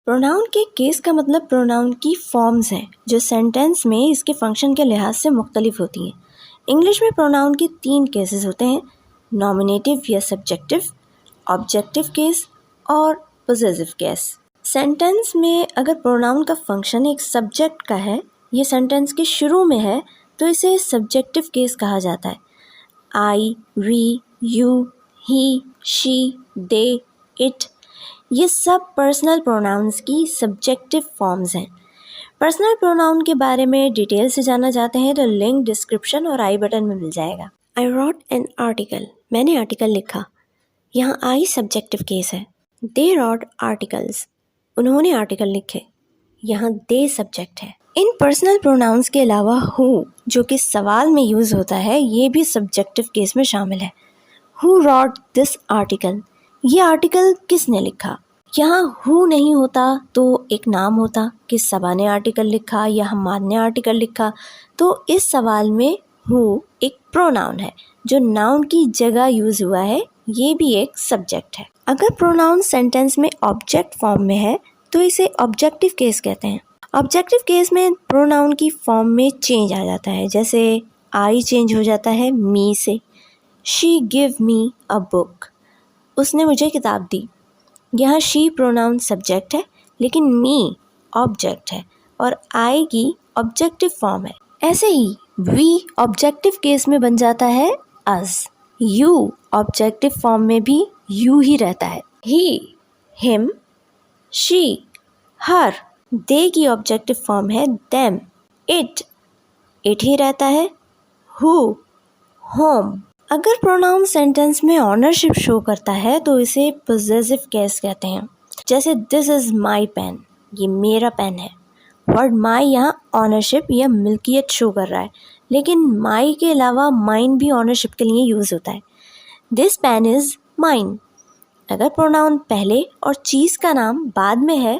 Pronoun के case का मतलब प्रोनाउन की फॉर्म्स हैं जो सेंटेंस में इसके फंक्शन के लिहाज से मुख्तलिफ होती हैं। इंग्लिश में प्रोनाउन के 3 केसेस होते हैं, नॉमिनेटिव या सब्जेक्टिव, ऑब्जेक्टिव केस और पोजेसिव केस। सेंटेंस में अगर प्रोनाउन का फंक्शन एक सब्जेक्ट का है, ये सेंटेंस के शुरू में है, तो इसे सब्जेक्टिव केस कहा जाता है। I, we, you, he, she, they, it, ये सब पर्सनल प्रोनाउंस की सब्जेक्टिव फॉर्म्स हैं। पर्सनल प्रोनाउन के बारे में डिटेल से जानना चाहते हैं तो लिंक डिस्क्रिप्शन और आई बटन में मिल जाएगा। आई रॉट एन आर्टिकल, मैंने आर्टिकल लिखा। यहाँ आई सब्जेक्टिव केस है। दे रॉट आर्टिकल्स, उन्होंने आर्टिकल लिखे। यहाँ दे सब्जेक्ट है। इन पर्सनल प्रोनाउंस के अलावा हु, जो कि सवाल में यूज़ होता है, ये भी सब्जेक्टिव केस में शामिल है। हु रॉट दिस आर्टिकल, ये आर्टिकल किसने लिखा। यहाँ हु नहीं होता तो एक नाम होता कि सबा ने आर्टिकल लिखा या हमाद ने आर्टिकल लिखा, तो इस सवाल में हु एक प्रोनाउन है जो नाउन की जगह यूज़ हुआ है, ये भी एक सब्जेक्ट है। अगर प्रोनाउन सेंटेंस में ऑब्जेक्ट फॉर्म में है तो इसे ऑब्जेक्टिव केस कहते हैं। ऑब्जेक्टिव केस में प्रोनाउन की फॉर्म में चेंज आ जाता है, जैसे आई चेंज हो जाता है मी से। She give me a book, उसने मुझे किताब दी। यहाँ शी प्रोनाउन सब्जेक्ट है लेकिन मी ऑब्जेक्ट है और आई की ऑब्जेक्टिव फॉर्म है। ऐसे ही वी ऑब्जेक्टिव केस में बन जाता है अस। यू ऑब्जेक्टिव फॉर्म में भी यू ही रहता है। ही, हिम, शी, हर। दे की ऑब्जेक्टिव फॉर्म है देम। इट ही रहता है। Who, home. अगर प्रोनाउन सेंटेंस में ऑनरशिप शो करता है तो इसे पोजेसिव केस कहते हैं। जैसे दिस इज माई पेन, ये मेरा पेन है। वर्ड माई यहाँ ऑनरशिप या मिल्कियत शो कर रहा है, लेकिन माई के अलावा माइन भी ऑनरशिप के लिए यूज़ होता है। This pen is mine. अगर प्रोनाउन पहले और चीज़ का नाम बाद में है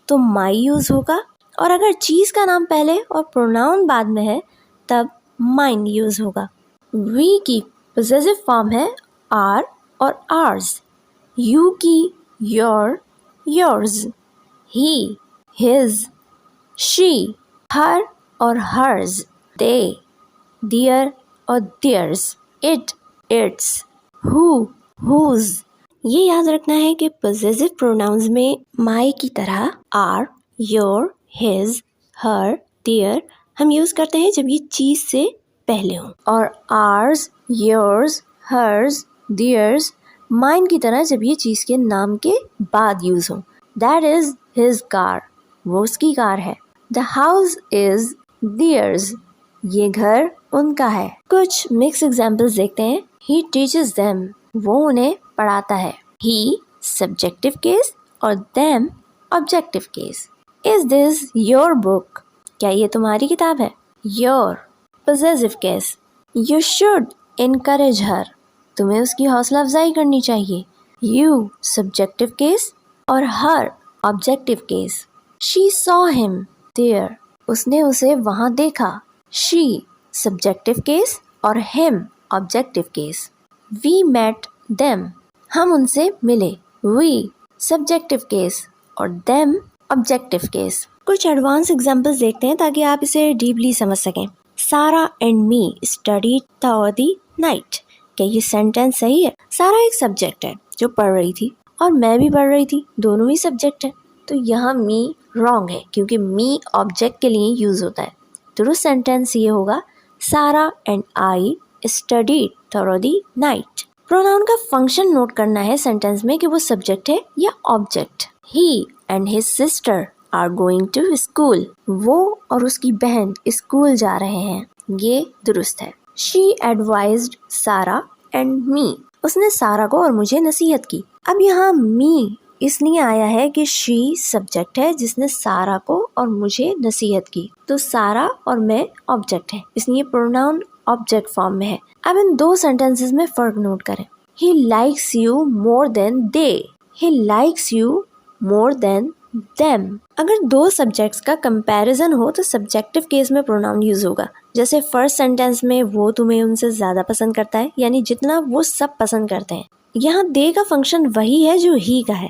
तो माई यूज़ होगा, और अगर चीज़ का नाम पहले और प्रोनाउन बाद में है तब माइन यूज़ होगा। वी की पोजेसिव फॉर्म है आर और आर्स। यू की your, yours. He, his, she, her और हर्स। दे, दियर और theirs. It, its. Who, whose. ये याद रखना है कि पोजेसिव प्रोनाउंस में माई की तरह आर, योर, हिज, हर, दियर हम यूज़ करते हैं जब ये चीज़ से पहले हो, और ours, yours, hers, theirs mine की तरह जब ये चीज़ के नाम के बाद यूज़ हो। दैट इज हिज कार, वो उसकी कार है। द हाउस इज दियर्स, ये घर उनका है। कुछ मिक्स एग्जाम्पल्स देखते हैं। ही टीचेस देम, वो उन्हें पढ़ाता है। ही सब्जेक्टिव केस और them objective case. Is this your book, क्या ये तुम्हारी किताब है। Your possessive case. You should encourage her, तुम्हें उसकी हौसला अफजाई करनी चाहिए। यू सब्जेक्टिव केस और her objective case. She saw him there, उसने उसे वहाँ देखा। शी सब्जेक्टिव केस और him objective case. We met them, हम उनसे मिले। वी सब्जेक्टिव केस और देम ऑब्जेक्टिव केस। कुछ एडवांस एग्जांपल्स देखते हैं ताकि आप इसे डीपली समझ सकें। Sara and me studied through the night, क्या ये सेंटेंस सही है। सारा एक सब्जेक्ट है जो पढ़ रही थी और मैं भी पढ़ रही थी, दोनों ही सब्जेक्ट है, तो यहाँ मी रॉन्ग है क्योंकि मी ऑब्जेक्ट के लिए यूज होता है। दुरुस्त सेंटेंस ये होगा सारा and I studied through the night. Pronoun का फंक्शन नोट करना है सेंटेंस में कि वो सब्जेक्ट है या object. He and his sister are going to school, वो और उसकी बहन स्कूल जा रहे हैं, ये दुरुस्त है। शी एडवाइज्ड सारा एंड मी, उसने सारा को और मुझे नसीहत की। अब यहाँ मी इसलिए आया है कि शी सब्जेक्ट है जिसने सारा को और मुझे नसीहत की, तो सारा और मैं ऑब्जेक्ट है, इसलिए प्रोनाउन ऑब्जेक्ट फॉर्म में है। अब इन दो सेंटेंसेस में फर्क नोट करें। He likes you more than they, he likes you more than them. अगर दो सब्जेक्ट्स का कंपैरिजन हो तो सब्जेक्टिव केस में प्रोनाउन यूज होगा। जैसे फर्स्ट सेंटेंस में वो तुम्हें उनसे ज्यादा पसंद करता है, यानी जितना वो सब पसंद करते हैं। यहाँ दे का फंक्शन वही है जो ही का है,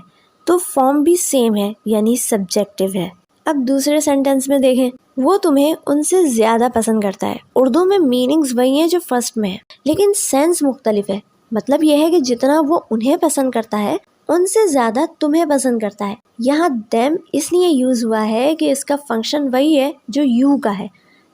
तो फॉर्म भी सेम है यानी सब्जेक्टिव है। अब दूसरे सेंटेंस में देखें, वो तुम्हें उनसे ज्यादा पसंद करता है। उर्दू में मीनिंग्स वही है जो फर्स्ट में है, लेकिन सेंस मुख्तलिफ है। मतलब यह है कि जितना वो उन्हें पसंद करता है उनसे ज्यादा तुम्हें पसंद करता है। यहाँ देम इसलिए यूज हुआ है कि इसका फंक्शन वही है जो यू का है।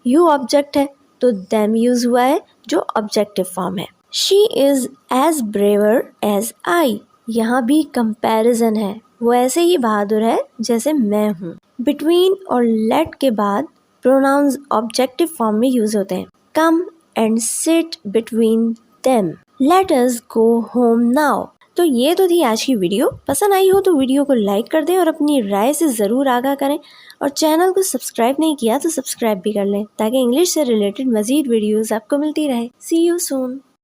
यू ऑब्जेक्ट है तो देम यूज हुआ है जो ऑब्जेक्टिव फॉर्म है। She is as braver as I, यहाँ भी कंपैरिजन है। वो ऐसे ही बहादुर है जैसे मैं हूँ। बिटवीन और लेट के बाद प्रोनाउंस ऑब्जेक्टिव फॉर्म में यूज होते हैं। Come and sit between them, let us go home now. तो ये तो थी आज की वीडियो। पसंद आई हो तो वीडियो को लाइक कर दें और अपनी राय से ज़रूर आगाह करें। और चैनल को सब्सक्राइब नहीं किया तो सब्सक्राइब भी कर लें ताकि इंग्लिश से रिलेटेड मज़ीद वीडियोस आपको मिलती रहे। सी यू सून।